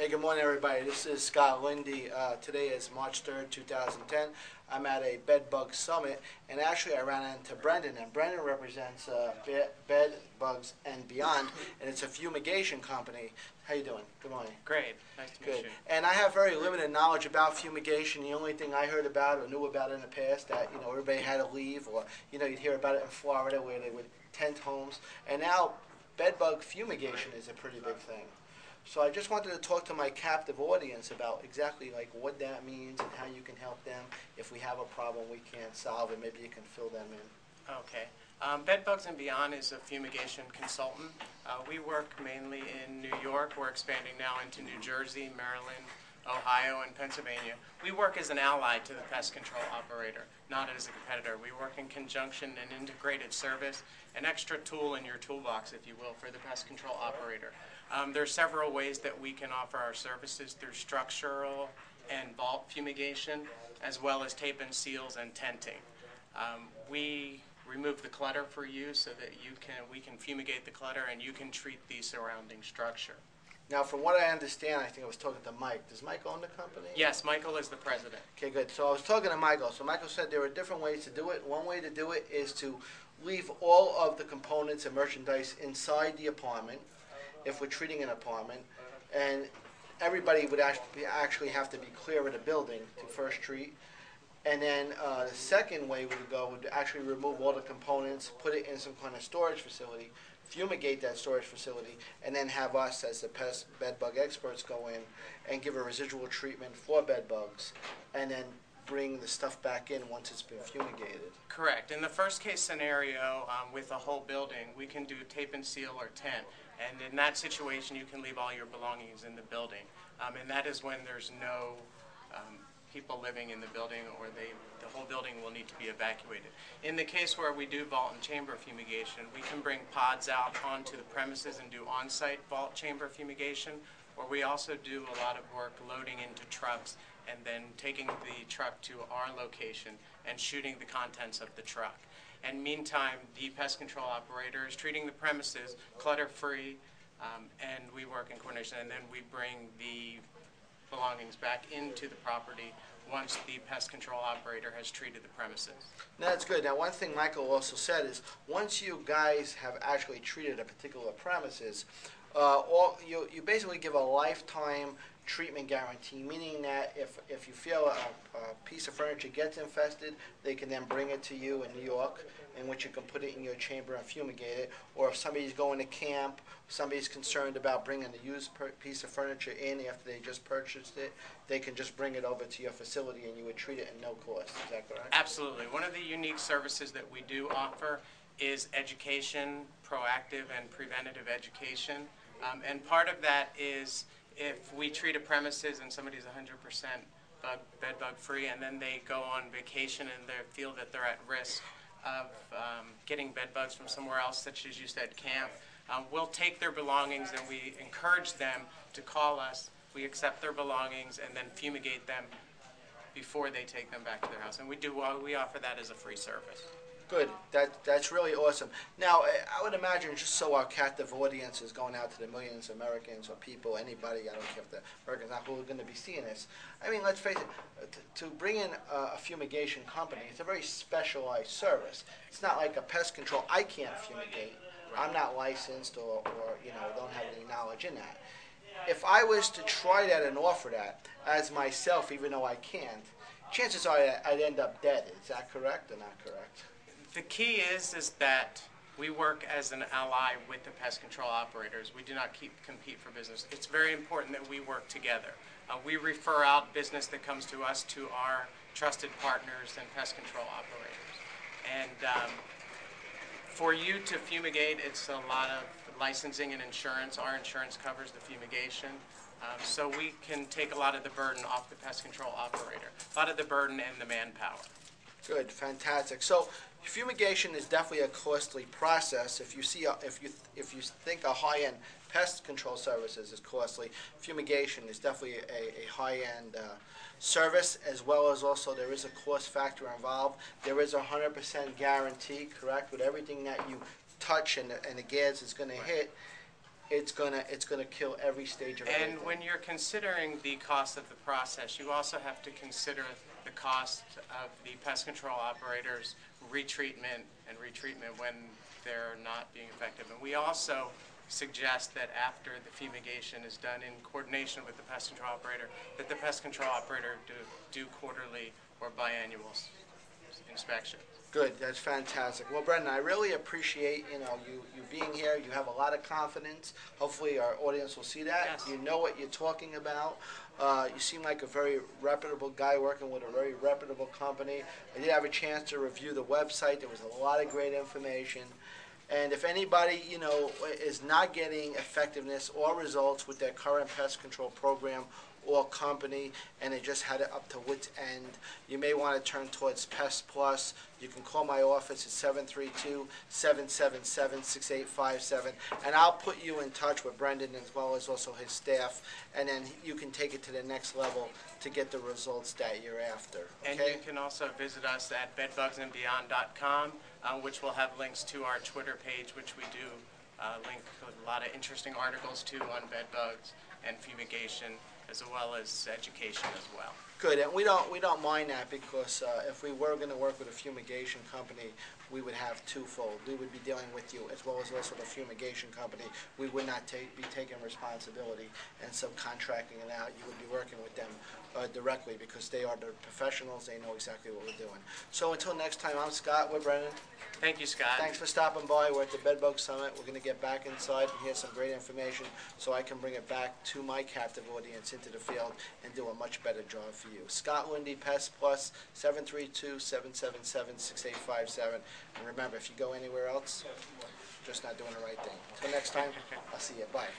Hey, good morning, everybody. This is Scott Lindy. Today is March 3rd, 2010. I'm at a Bed Bug Summit, and actually I ran into Brendan, and Brendan represents Bed Bugs and Beyond, and it's a fumigation company. How you doing? Good morning. Great. Nice to meet you. And I have very limited knowledge about fumigation. The only thing I heard about or knew about in the past that, everybody had to leave, or, you'd hear about it in Florida where they would tent homes. And now bed bug fumigation is a pretty big thing. So I just wanted to talk to my captive audience about exactly what that means and how you can help them. If we have a problem we can't solve it, maybe you can fill them in. Okay. Bed Bugs and Beyond is a fumigation consultant. We work mainly in New York. We're expanding now into New Jersey, Maryland, Ohio, and Pennsylvania. We work as an ally to the pest control operator, not as a competitor. We work in conjunction and integrated service, an extra tool in your toolbox, if you will, for the pest control operator. There are several ways that we can offer our services through structural and vault fumigation, as well as tape and seals and tenting. We remove the clutter for you so that we can fumigate the clutter and you can treat the surrounding structure. Now, from what I understand, I think I was talking to Mike. Does Mike own the company? Yes, Michael is the president. Okay, good. So I was talking to Michael. So Michael said there are different ways to do it. One way to do it is to leave all of the components and merchandise inside the apartment, if we're treating an apartment, and everybody would actually have to be clear of the building to first treat. And then the second way we would go would actually remove all the components, put it in some kind of storage facility, fumigate that storage facility, and then have us as the bed bug experts go in and give a residual treatment for bed bugs, and then bring the stuff back in once it's been fumigated. Correct. In the first case scenario, with the whole building, we can do tape and seal or tent. And in that situation, you can leave all your belongings in the building. And that is when there's no people living in the building, or the whole building will need to be evacuated. In the case where we do vault and chamber fumigation, we can bring pods out onto the premises and do on-site vault chamber fumigation, or we also do a lot of work loading into trucks and then taking the truck to our location and shooting the contents of the truck. And meantime, the pest control operator is treating the premises clutter-free, and we work in coordination, and then we bring the belongings back into the property once the pest control operator has treated the premises. Now, that's good. Now, one thing Michael also said is once you guys have actually treated a particular premises, you basically give a lifetime treatment guarantee, meaning that if you feel a piece of furniture gets infested, they can then bring it to you in New York, in which you can put it in your chamber and fumigate it. Or if somebody's going to camp, somebody's concerned about bringing a used piece of furniture in after they just purchased it, they can just bring it over to your facility and you would treat it at no cost. Is that correct? Absolutely. One of the unique services that we do offer is education, proactive and preventative education. And part of that is if we treat a premises and somebody's 100% bed bug free, and then they go on vacation and they feel that they're at risk of getting bed bugs from somewhere else, such as you said, camp, we'll take their belongings and we encourage them to call us. We accept their belongings and then fumigate them before they take them back to their house. And we offer that as a free service. Good. That's really awesome. Now, I would imagine, just so our captive audience is going out to the millions of Americans or people, anybody, I don't care if the Americans are who are going to be seeing this. I mean, let's face it, to bring in a fumigation company, it's a very specialized service. It's not like a pest control. I can't fumigate. I'm not licensed or don't have any knowledge in that. If I was to try that and offer that as myself, even though I can't, chances are I'd end up dead. Is that correct or not correct? The key is that we work as an ally with the pest control operators. We do not compete for business. It's very important that we work together. We refer out business that comes to us to our trusted partners and pest control operators. And for you to fumigate, it's a lot of licensing and insurance. Our insurance covers the fumigation. So we can take a lot of the burden off the pest control operator, a lot of the burden and the manpower. Good, fantastic. So fumigation is definitely a costly process. If you think a high-end pest control services is costly, fumigation is definitely a high-end service, as well as also there is a cost factor involved. There is a 100% guarantee, correct, with everything that you touch and the gas is going to hit. it's gonna kill every stage of everything. And when you're considering the cost of the process, you also have to consider the cost of the pest control operators' retreatment when they're not being effective. And we also suggest that after the fumigation is done in coordination with the pest control operator, that the pest control operator do quarterly or biannual inspection. Good, that's fantastic. Well, Brendan, I really appreciate you being here. You have a lot of confidence. Hopefully, our audience will see that. Yes. You know what you're talking about. You seem like a very reputable guy working with a very reputable company. I did have a chance to review the website. There was a lot of great information. And if anybody, is not getting effectiveness or results with their current pest control program or company, and they just had it up to wit's end, you may want to turn towards PestPlus. You can call my office at 732-777-6857, and I'll put you in touch with Brendan as well as also his staff, and then you can take it to the next level to get the results that you're after. Okay? And you can also visit us at bedbugsandbeyond.com, which will have links to our Twitter page, which we do link a lot of interesting articles too on bed bugs and fumigation, as well as education as well. Good, and we don't mind that, because if we were going to work with a fumigation company, we would have twofold. We would be dealing with you as well as also the fumigation company. We would not be taking responsibility and subcontracting it out. You would be working with them directly, because they are the professionals. They know exactly what we're doing. So until next time, I'm Scott with Brendan. Thank you, Scott. Thanks for stopping by. We're at the Bed Bug Summit. We're going to get back inside and hear some great information so I can bring it back to my captive audience into the field and do a much better job for you. Scott Lindy, PestPlus, 732-777-6857. And remember, if you go anywhere else, just not doing the right thing. Until next time, I'll see you. Bye.